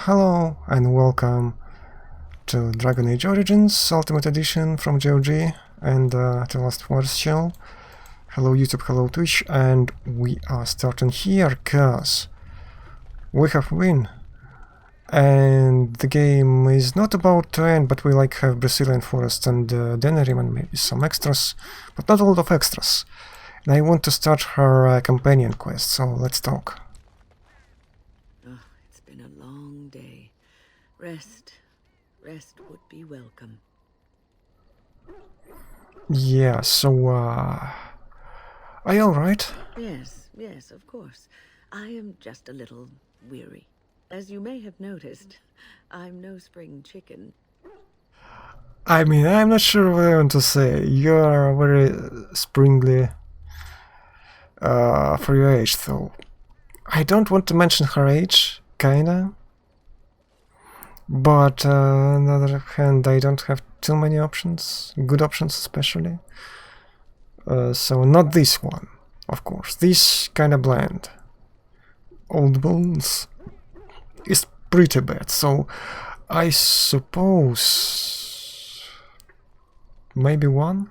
Hello and welcome to Dragon Age Origins Ultimate Edition from GOG and to LastofAvari channel. Hello YouTube, hello Twitch, and we are starting here because we have Wynne. And the game is not about to end, but we have Brazilian Forest and Denerim and maybe some extras, but not a lot of extras. And I want to start her companion quest, so let's talk. It's been a long day. Rest would be welcome. Yeah, so are you alright? Yes, of course. I am just a little weary. As you may have noticed, I'm no spring chicken. I mean, I'm not sure what I want to say. You're very springly for your age, though. I don't want to mention her age, kinda. But on the other hand, I don't have too many options, good options especially. So not this one, of course. This kinda bland. Old Bones is pretty bad, so I suppose maybe one?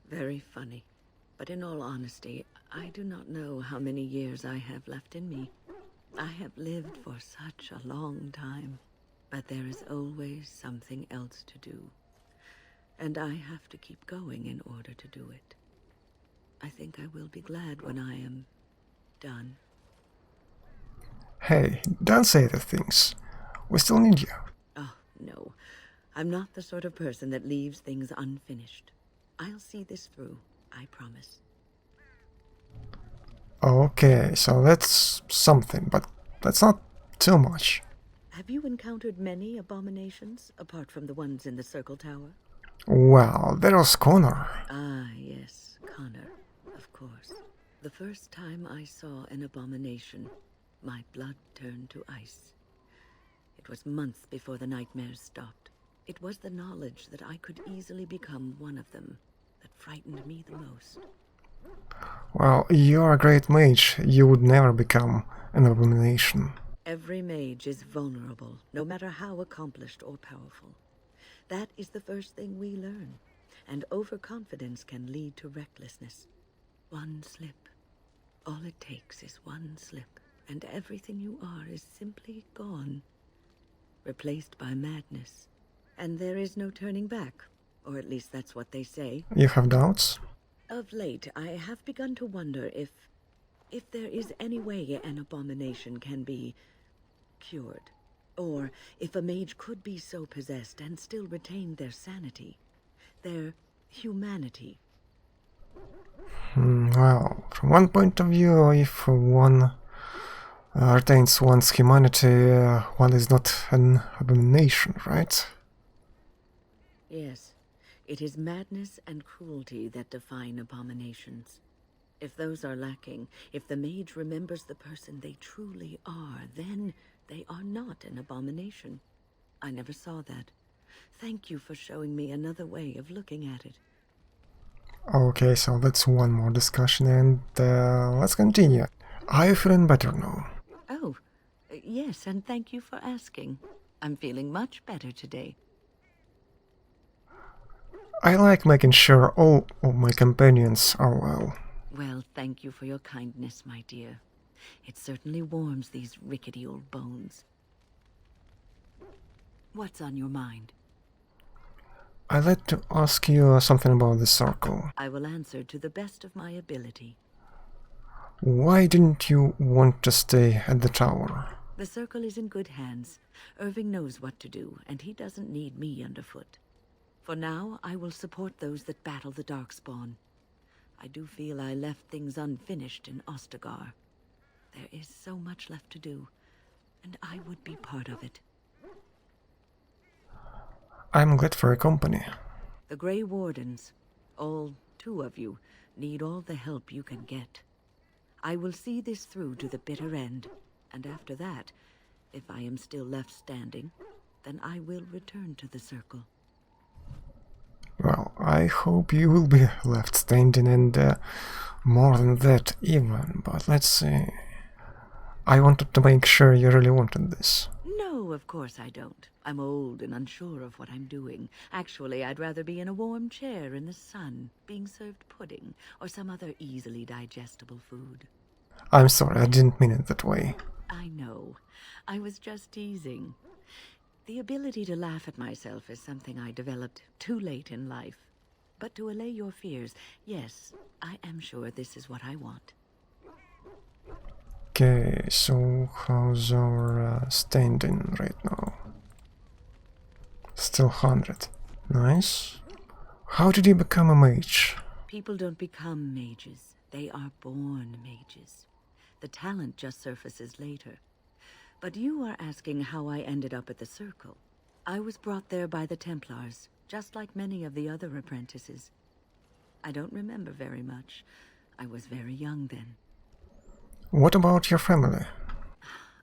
Very funny. But in all honesty, I do not know how many years I have left in me. I have lived for such a long time, but there is always something else to do. And I have to keep going in order to do it. I think I will be glad when I am done. Hey, don't say the things. We still need you. Oh, no. I'm not the sort of person that leaves things unfinished. I'll see this through, I promise. Okay, so that's something, but that's not too much. Have you encountered many abominations, apart from the ones in the Circle Tower? Well, there was Connor. Ah, yes, Connor, of course. The first time I saw an abomination, my blood turned to ice. It was months before the nightmares stopped. It was the knowledge that I could easily become one of them that frightened me the most. Well, you're a great mage. You would never become an abomination. Every mage is vulnerable, no matter how accomplished or powerful. That is the first thing we learn, and overconfidence can lead to recklessness. One slip. All it takes is one slip, and everything you are is simply gone. Replaced by madness. And there is no turning back, or at least that's what they say. You have doubts? Of late, I have begun to wonder if there is any way an abomination can be cured. Or if a mage could be so possessed and still retain their sanity, their humanity. Well, from one point of view, if one retains one's humanity, one is not an abomination, right? Yes. It is madness and cruelty that define abominations. If those are lacking, if the mage remembers the person they truly are, then they are not an abomination. I never saw that. Thank you for showing me another way of looking at it. Okay, so that's one more discussion, and let's continue. Are you feeling better now? Oh, yes, and thank you for asking. I'm feeling much better today. I like making sure all of my companions are well. Well, thank you for your kindness, my dear. It certainly warms these rickety old bones. What's on your mind? I'd like to ask you something about the circle. I will answer to the best of my ability. Why didn't you want to stay at the tower? The circle is in good hands. Irving knows what to do, and he doesn't need me underfoot. For now, I will support those that battle the Darkspawn. I do feel I left things unfinished in Ostagar. There is so much left to do, and I would be part of it. I'm glad for your company. The Grey Wardens, all 2 of you, need all the help you can get. I will see this through to the bitter end, and after that, if I am still left standing, then I will return to the circle. Well, I hope you will be left standing, and more than that even, but let's see. I wanted to make sure you really wanted this. No, of course I don't. I'm old and unsure of what I'm doing. Actually, I'd rather be in a warm chair in the sun, being served pudding or some other easily digestible food. I'm sorry, I didn't mean it that way. I know. I was just teasing. The ability to laugh at myself is something I developed too late in life. But to allay your fears, yes, I am sure this is what I want. Okay, so how's our standing right now? Still 100. Nice. How did you become a mage? People don't become mages. They are born mages. The talent just surfaces later. But you are asking how I ended up at the Circle. I was brought there by the Templars, just like many of the other apprentices. I don't remember very much. I was very young then. What about your family?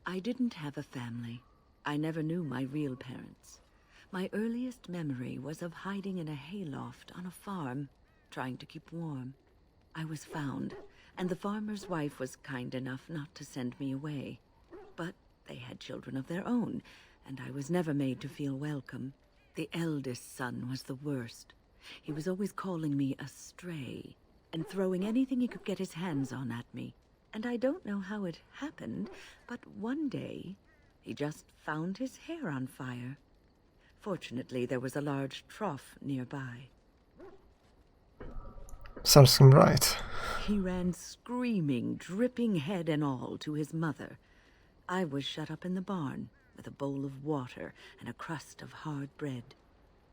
I didn't have a family. I never knew my real parents. My earliest memory was of hiding in a hayloft on a farm, trying to keep warm. I was found, and the farmer's wife was kind enough not to send me away. But they had children of their own, and I was never made to feel welcome. The eldest son was the worst. He was always calling me a stray, and throwing anything he could get his hands on at me. And I don't know how it happened, but one day, he just found his hair on fire. Fortunately, there was a large trough nearby. Serves him right. He ran screaming, dripping head and all, to his mother. I was shut up in the barn, with a bowl of water and a crust of hard bread.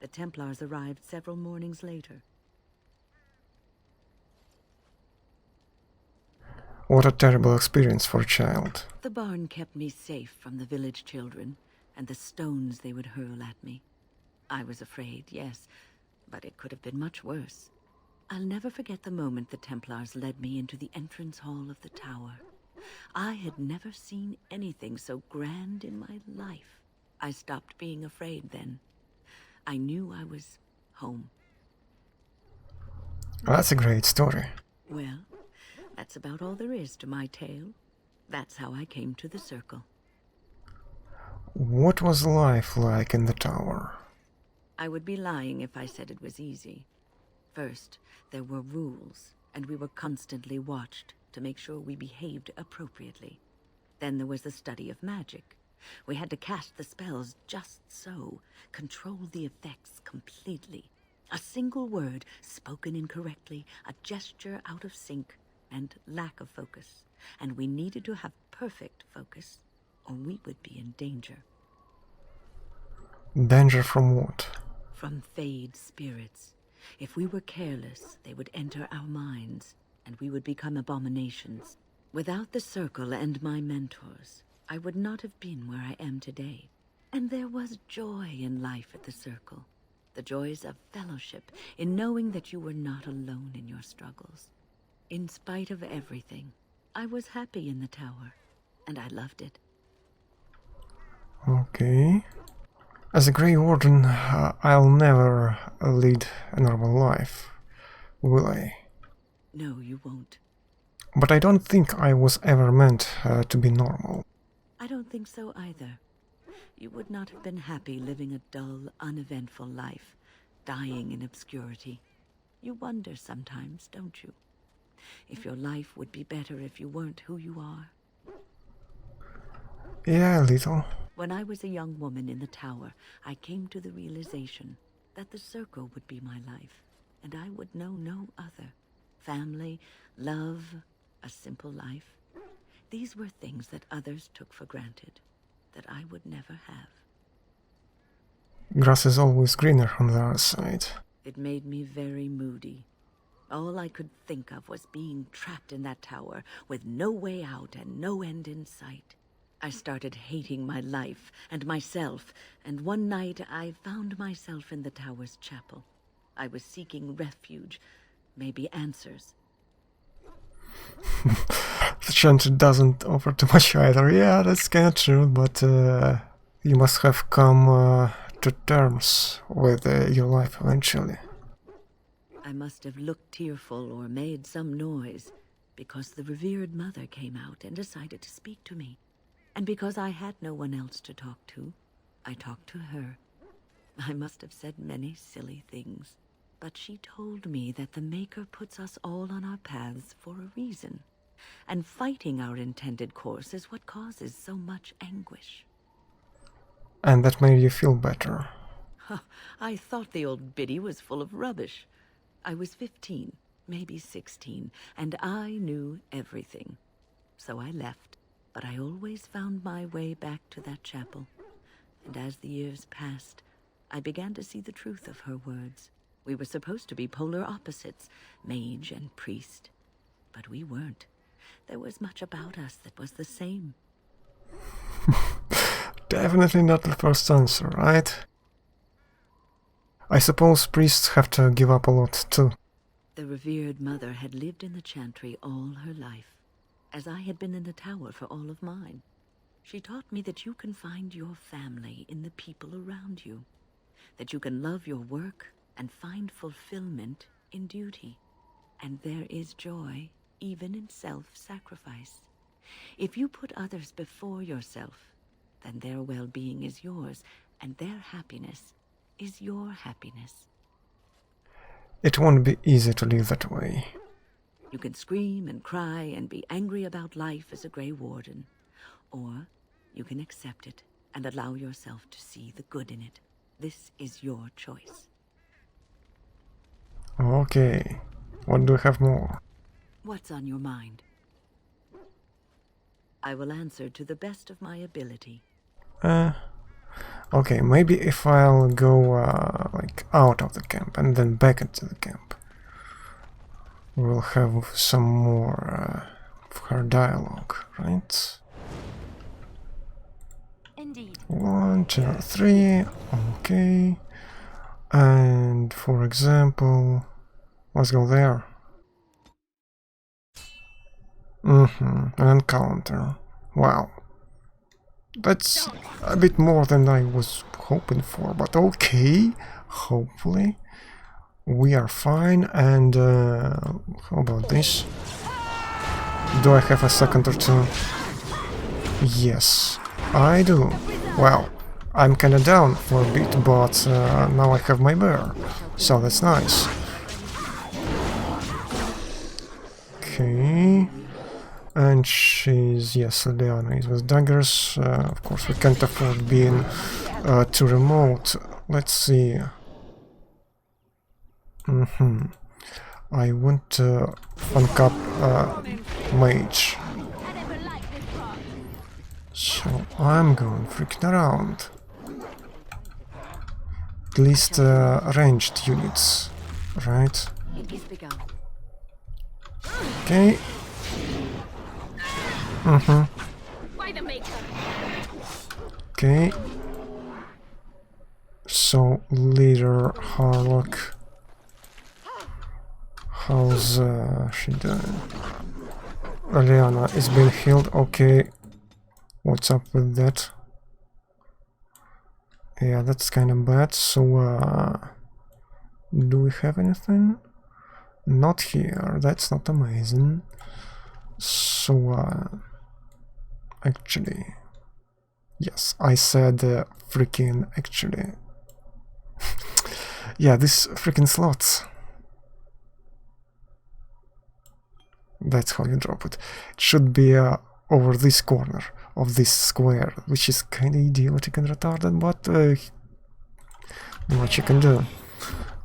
The Templars arrived several mornings later. What a terrible experience for a child. The barn kept me safe from the village children and the stones they would hurl at me. I was afraid, yes, but it could have been much worse. I'll never forget the moment the Templars led me into the entrance hall of the tower. I had never seen anything so grand in my life. I stopped being afraid then. I knew I was home. That's a great story. Well, that's about all there is to my tale. That's how I came to the Circle. What was life like in the tower? I would be lying if I said it was easy. First, there were rules, and we were constantly watched to make sure we behaved appropriately. Then there was the study of magic. We had to cast the spells just so, control the effects completely. A single word spoken incorrectly, a gesture out of sync, and lack of focus. And we needed to have perfect focus, or we would be in danger. Danger from what? From Fade spirits. If we were careless, they would enter our minds, and we would become abominations. Without the Circle and my mentors, I would not have been where I am today. And there was joy in life at the Circle. The joys of fellowship, in knowing that you were not alone in your struggles. In spite of everything, I was happy in the tower, and I loved it. Okay. As a Grey Warden, I'll never lead a normal life, will I? No, you won't. But I don't think I was ever meant to be normal. I don't think so either. You would not have been happy living a dull, uneventful life, dying in obscurity. You wonder sometimes, don't you? If your life would be better if you weren't who you are. Yeah, a little. When I was a young woman in the tower, I came to the realization that the Circle would be my life, and I would know no other. Family, love, a simple life. These were things that others took for granted, that I would never have. Grass is always greener on the other side. It made me very moody. All I could think of was being trapped in that tower with no way out and no end in sight. I started hating my life and myself, and one night I found myself in the tower's chapel. I was seeking refuge, maybe answers. The chant doesn't offer too much either. Yeah, that's kinda true, but you must have come to terms with your life eventually. I must have looked tearful or made some noise, because the revered mother came out and decided to speak to me. And because I had no one else to talk to, I talked to her. I must have said many silly things, but she told me that the Maker puts us all on our paths for a reason, and fighting our intended course is what causes so much anguish. And that made you feel better. I thought the old biddy was full of rubbish. I was 15, maybe 16, and I knew everything. So I left, but I always found my way back to that chapel. And as the years passed, I began to see the truth of her words. We were supposed to be polar opposites, mage and priest. But we weren't. There was much about us that was the same. Definitely not the first answer, right? I suppose priests have to give up a lot too. The revered mother had lived in the chantry all her life, as I had been in the tower for all of mine. She taught me that you can find your family in the people around you, that you can love your work and find fulfillment in duty. And there is joy even in self-sacrifice. If you put others before yourself, then their well-being is yours, and their happiness is your happiness. It won't be easy to live that way. You can scream and cry and be angry about life as a Grey Warden, or you can accept it and allow yourself to see the good in it. This is your choice. Okay, what do we have more? What's on your mind? I will answer to the best of my ability. Okay, maybe if I'll go like out of the camp and then back into the camp, we'll have some more of her dialogue, right? Indeed. 1, 2, 3, okay. And for example, let's go there. An encounter. Wow. That's a bit more than I was hoping for, but okay. Hopefully. We are fine, and how about this? Do I have a second or two? Yes, I do. Well, I'm kinda down for a bit, but now I have my bear, so that's nice. Okay. And she's, yes, Leona is with daggers. Of course, we can't afford being too remote. Let's see. I want to funk up mage. So I'm going freaking around. At least ranged units, right? Okay. Okay. So, leader Harlock. How's she doing? Leona is being healed. Okay. What's up with that? Yeah, that's kind of bad. So, do we have anything? Not here. That's not amazing. So, actually, yes, I said freaking actually. Yeah, this freaking slots. That's how you drop it. It should be over this corner of this square, which is kinda idiotic and retarded, but what you can do.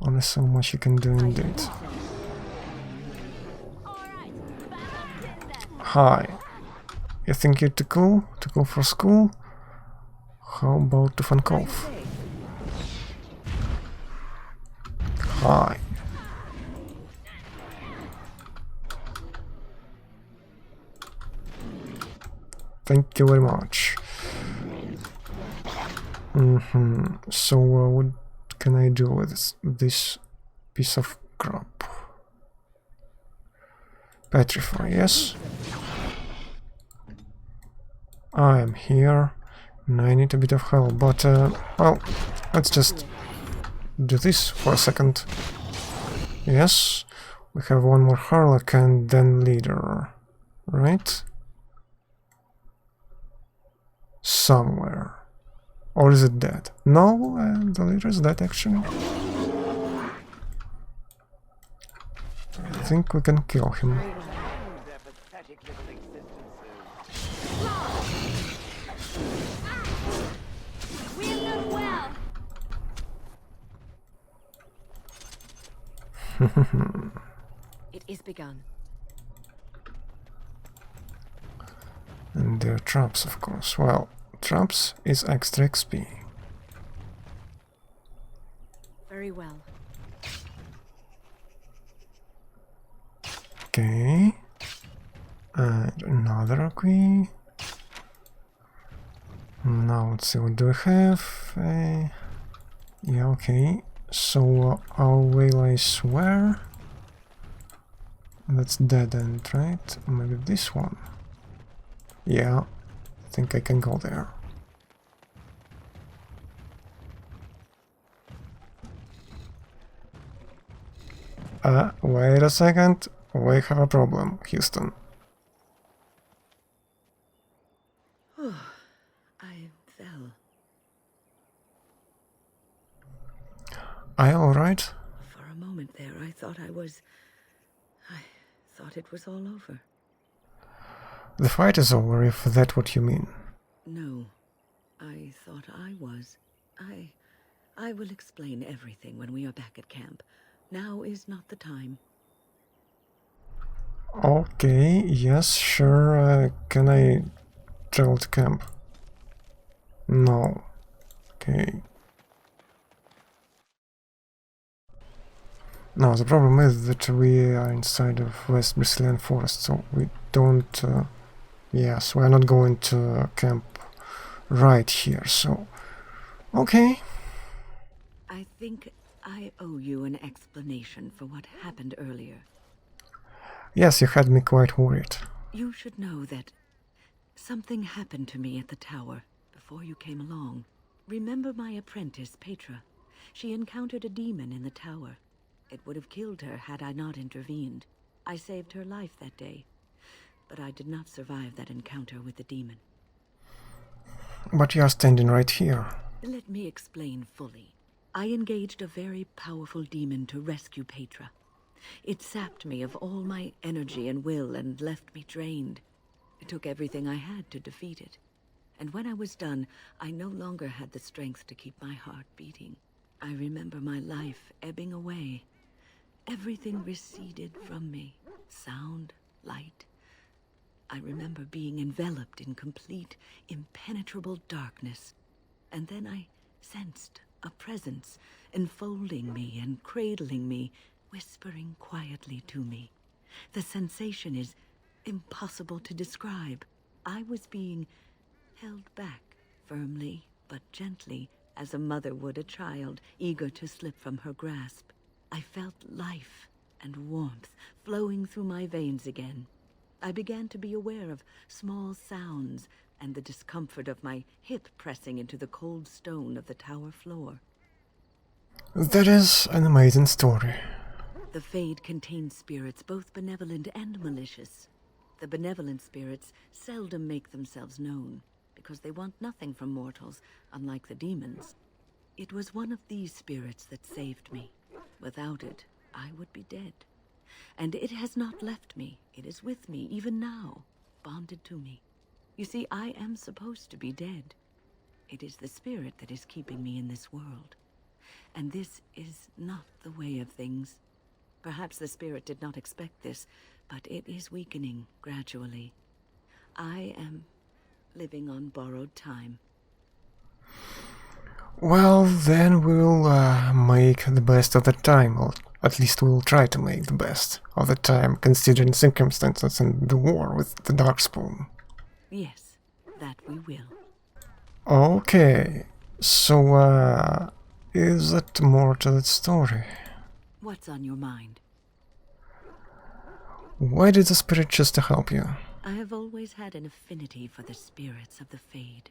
Only so much you can do indeed. Hi. You think you're too cool to go for school? How about to funk off? Hi. Thank you very much. So what can I do with this piece of crap? Petrify, yes? I am here, and I need a bit of help, but, well, let's just do this for a second. Yes, we have one more Harlock and then leader, right? somewhere. Or is it dead? No, the leader is dead actually. I think we can kill him. It is begun. And there are traps, of course. Well, traps is extra XP. Very well. Okay. And another key. Now let's see, what do we have? Yeah, okay. So our way lies where? That's dead end, right? Maybe this one. Yeah, I think I can go there. Wait a second. We have a problem, Houston. I fell. Are you alright? For a moment there, I thought it was all over. The fight is over, if that's what you mean. No, I thought I was. I will explain everything when we are back at camp. Now is not the time. Okay, yes, sure. Can I travel to camp? No. Okay. Now, the problem is that we are inside of West Brazilian forest, so we don't... yes, we're not going to camp right here, so... Okay. I think I owe you an explanation for what happened earlier. Yes, you had me quite worried. You should know that something happened to me at the tower before you came along. Remember my apprentice, Petra? She encountered a demon in the tower. It would have killed her had I not intervened. I saved her life that day, but I did not survive that encounter with the demon. But you are standing right here. Let me explain fully. I engaged a very powerful demon to rescue Petra. It sapped me of all my energy and will and left me drained. It took everything I had to defeat it. And when I was done, I no longer had the strength to keep my heart beating. I remember my life ebbing away. Everything receded from me. Sound, light. I remember being enveloped in complete, impenetrable darkness. And then I sensed a presence enfolding me and cradling me, whispering quietly to me. The sensation is impossible to describe. I was being held back, firmly but gently, as a mother would a child, eager to slip from her grasp. I felt life and warmth flowing through my veins again. I began to be aware of small sounds and the discomfort of my hip pressing into the cold stone of the tower floor. That is an amazing story. The Fade contains spirits both benevolent and malicious. The benevolent spirits seldom make themselves known, because they want nothing from mortals, unlike the demons. It was one of these spirits that saved me. Without it, I would be dead. And it has not left me. It is with me, even now, bonded to me. You see, I am supposed to be dead. It is the spirit that is keeping me in this world. And this is not the way of things. Perhaps the spirit did not expect this, but it is weakening gradually. I am living on borrowed time. Well, then we'll make the best of the time, or at least we'll try to make the best of the time, considering circumstances and the war with the Darkspawn. Yes, that we will. Okay, so, is there more to that story? What's on your mind? Why did the spirit choose to help you? I have always had an affinity for the spirits of the Fade.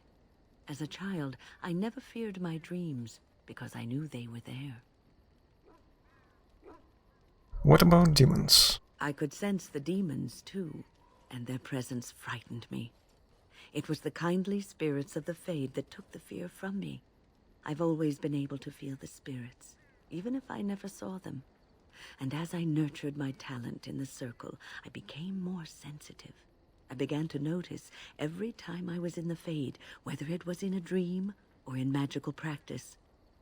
As a child, I never feared my dreams, because I knew they were there. What about demons? I could sense the demons, too, and their presence frightened me. It was the kindly spirits of the Fade that took the fear from me. I've always been able to feel the spirits, even if I never saw them. And as I nurtured my talent in the circle, I became more sensitive. I began to notice every time I was in the Fade, whether it was in a dream or in magical practice,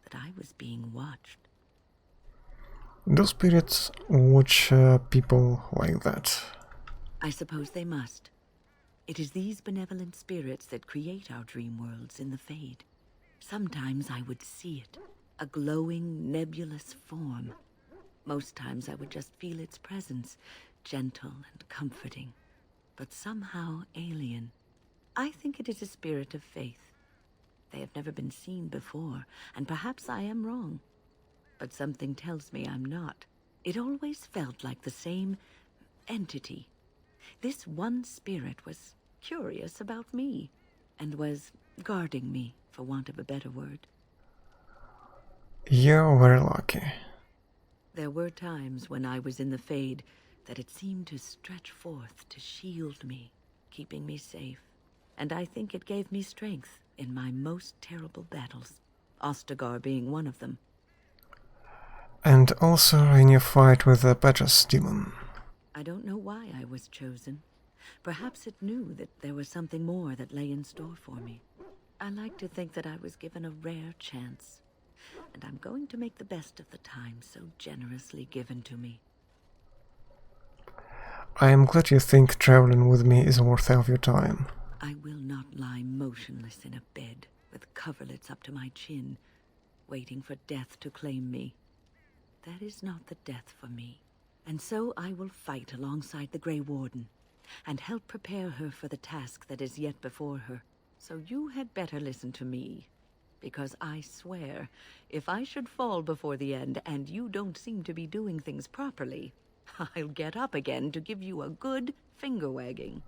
that I was being watched. Do spirits watch people like that? I suppose they must. It is these benevolent spirits that create our dream worlds in the Fade. Sometimes I would see it, a glowing, nebulous form. Most times I would just feel its presence, gentle and comforting, but somehow alien. I think it is a spirit of faith. They have never been seen before, and perhaps I am wrong. But something tells me I'm not. It always felt like the same entity. This one spirit was curious about me, and was guarding me, for want of a better word. You're very lucky. There were times when I was in the Fade that it seemed to stretch forth to shield me, keeping me safe. And I think it gave me strength in my most terrible battles, Ostagar being one of them. And also in your fight with the Petrus demon. I don't know why I was chosen. Perhaps it knew that there was something more that lay in store for me. I like to think that I was given a rare chance, and I'm going to make the best of the time so generously given to me. I am glad you think traveling with me is worth of your time. I will not lie motionless in a bed with coverlets up to my chin, waiting for death to claim me. That is not the death for me. And so I will fight alongside the Grey Warden, and help prepare her for the task that is yet before her. So you had better listen to me, because I swear, if I should fall before the end and you don't seem to be doing things properly, I'll get up again to give you a good finger-wagging.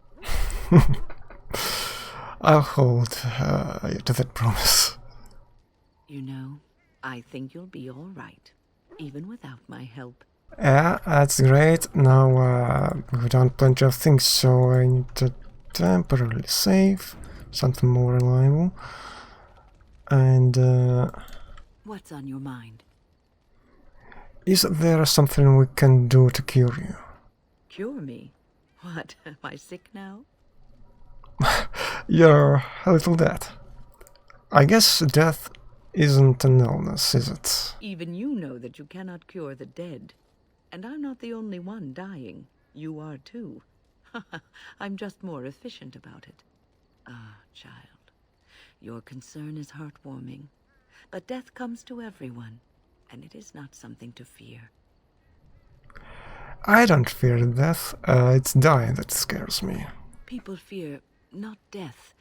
I'll hold you to that promise. You know, I think you'll be all right, even without my help. Yeah, that's great. Now we've done plenty of things, so I need to temporarily save something more reliable. And What's on your mind? is there something we can do to cure you? Cure me? What, am I sick now? You're a little dead. I guess death isn't an illness, is it? Even you know that you cannot cure the dead. And I'm not the only one dying. You are too. I'm just more efficient about it. Ah, child. Your concern is heartwarming. But death comes to everyone, and it is not something to fear. I don't fear death. It's dying that scares me. People fear not death,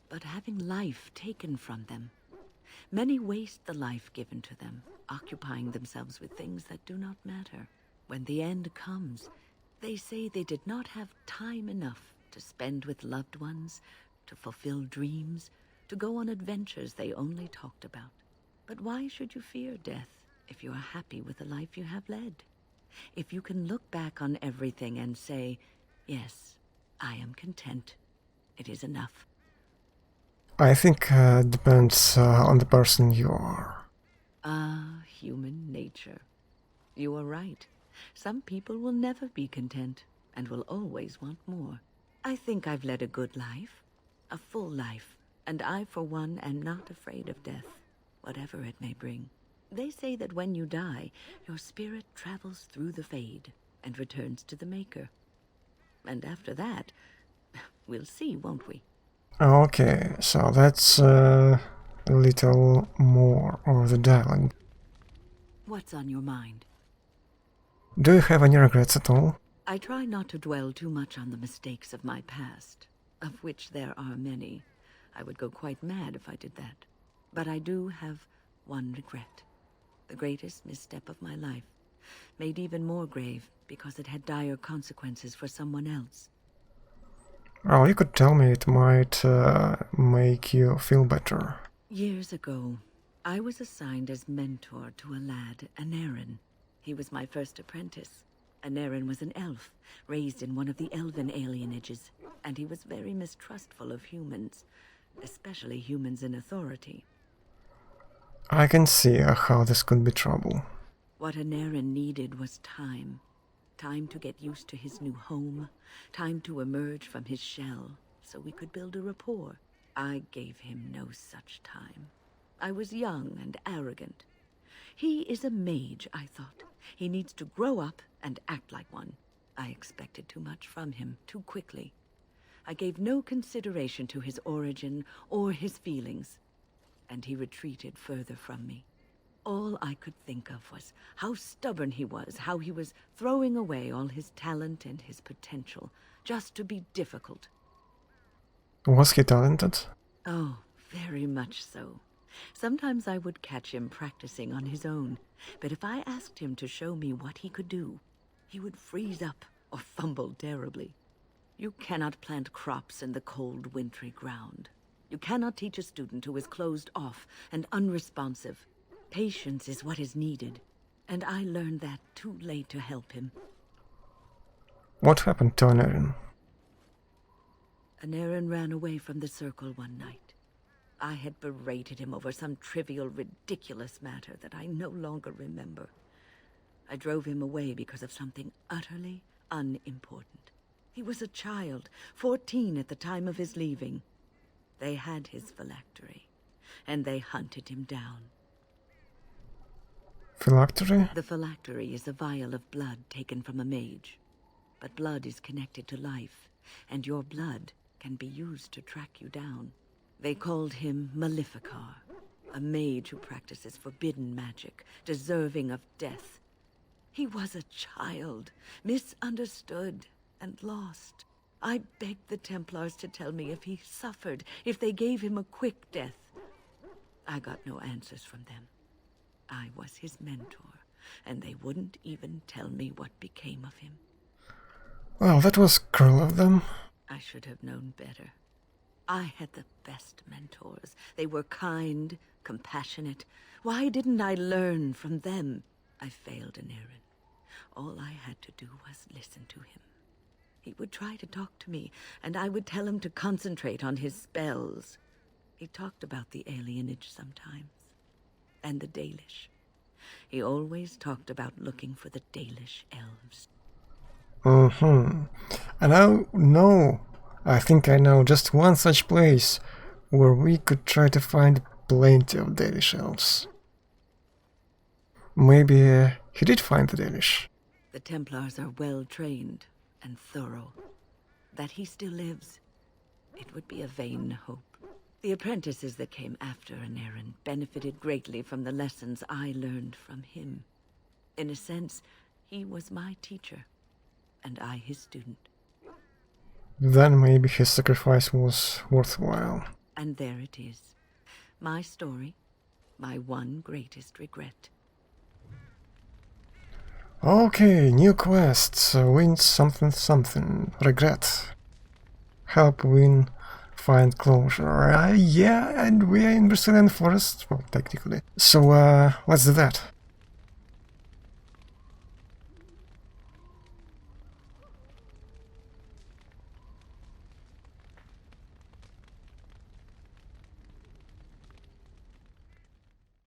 but having life taken from them. Many waste the life given to them, occupying themselves with things that do not matter. When the end comes, they say they did not have time enough to spend with loved ones, to fulfill dreams, to go on adventures they only talked about. But why should you fear death if you are happy with the life you have led? If you can look back on everything and say, yes, I am content, it is enough. I think it depends on the person you are. Ah, human nature. You are right. Some people will never be content, and will always want more. I think I've led a good life, a full life, and I, for one, am not afraid of death, whatever it may bring. They say that when you die, your spirit travels through the Fade, and returns to the Maker. And after that, we'll see, won't we? Okay, so that's a little more of the dialogue. What's on your mind? Do you have any regrets at all? I try not to dwell too much on the mistakes of my past, of which there are many. I would go quite mad if I did that. But I do have one regret. The greatest misstep of my life, made even more grave because it had dire consequences for someone else. Well, you could tell me, it might make you feel better. Years ago, I was assigned as mentor to a lad, an Aaron. He was my first apprentice. Anaren was an elf, raised in one of the elven alienages, and he was very mistrustful of humans, especially humans in authority. I can see how this could be trouble. What Anaren needed was time. Time to get used to his new home, time to emerge from his shell, so we could build a rapport. I gave him no such time. I was young and arrogant. He is a mage, I thought. He needs to grow up and act like one. I expected too much from him, too quickly. I gave no consideration to his origin or his feelings, and he retreated further from me. All I could think of was how stubborn he was, how he was throwing away all his talent and his potential, just to be difficult. Was he talented? Oh, very much so. Sometimes I would catch him practicing on his own, but if I asked him to show me what he could do, he would freeze up or fumble terribly. You cannot plant crops in the cold, wintry ground. You cannot teach a student who is closed off and unresponsive. Patience is what is needed, and I learned that too late to help him. What happened to Anaren? Anaren ran away from the circle one night. I had berated him over some trivial, ridiculous matter that I no longer remember. I drove him away because of something utterly unimportant. He was a child, 14 at the time of his leaving. They had his phylactery, and they hunted him down. Phylactery? The phylactery is a vial of blood taken from a mage. But blood is connected to life, and your blood can be used to track you down. They called him Maleficar, a mage who practices forbidden magic, deserving of death. He was a child, misunderstood and lost. I begged the Templars to tell me if he suffered, if they gave him a quick death. I got no answers from them. I was his mentor, and they wouldn't even tell me what became of him. Well, that was cruel of them. I should have known better. I had the best mentors. They were kind, compassionate. Why didn't I learn from them? I failed Anaren. All I had to do was listen to him. He would try to talk to me, and I would tell him to concentrate on his spells. He talked about the alienage sometimes, and the Dalish. He always talked about looking for the Dalish elves. And I think I know just one such place where we could try to find plenty of Dalish elves. Maybe he did find the Dalish. The Templars are well trained and thorough. That he still lives, it would be a vain hope. The apprentices that came after Anaren benefited greatly from the lessons I learned from him. In a sense, he was my teacher, and I his student. Then maybe his sacrifice was worthwhile. And there it is. My story, my one greatest regret. Okay, new quest. Win something. Regret. Help Wynne find closure. Yeah, and we are in Brazilian forest. Well, technically. So, let's do that.